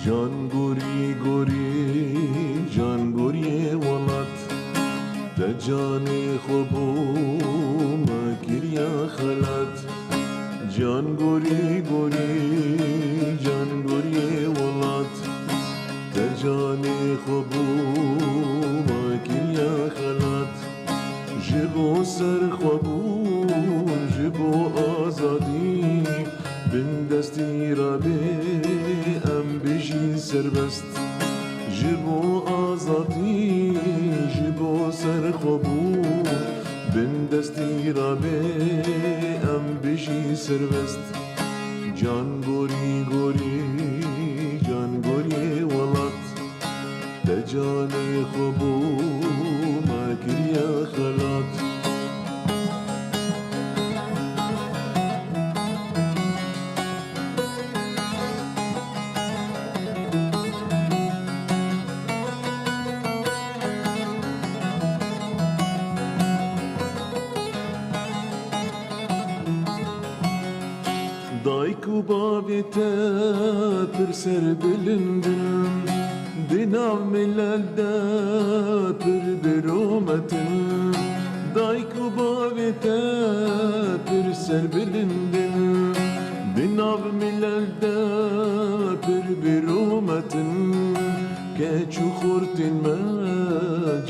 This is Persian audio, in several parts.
جان گوری گوری جان گوری ولات ده جان خوبو مگریا خلات جان گوری گوری جان گوری ولات ده جان خوبو مگریا خلات جبو سر خوبو جبو آزادی بن دستی را به ام بجی سربست جبو آزادی جبو سر خوبو بن دستی را به ام بجی سربست جان گوری گوری جان گوری ولات ده جان خوبو ما کریا خلات دایکو باویته پر سر بلندن دیناو ملل ده پر برومتن دایکو باویته پر سر بلندن دیناو ملل ده پر برومتن کچو خورتن ما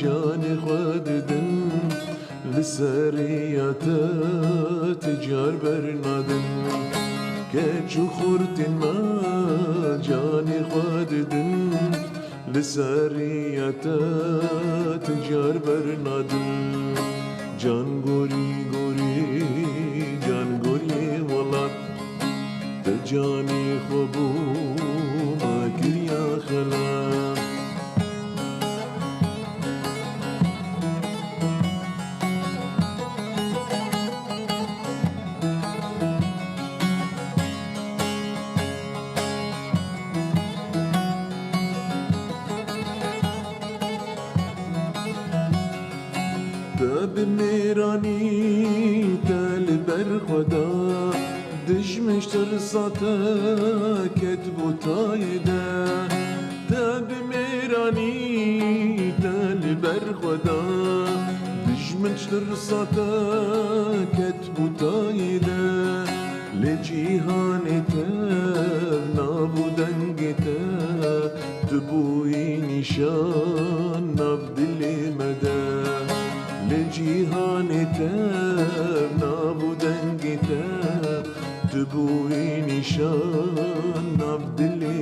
جان خوددن لسریات تجار برنادن کچو خورتن ما جانی خوددن لسریات تجار برنادن جان گوری گوری جان گوری ولات تجانی خوبو ما کریا خلات بمیرانی تل بر خدا دشمشتر ساته کتبو تایده بمیرانی تل بر خدا دشمشتر ساته کتبو تایده لجیهان تر نابودنگ تر تبوی نشان ناب دل مده لجیهان تر نابودنگ تر تبوی نشان ناب دل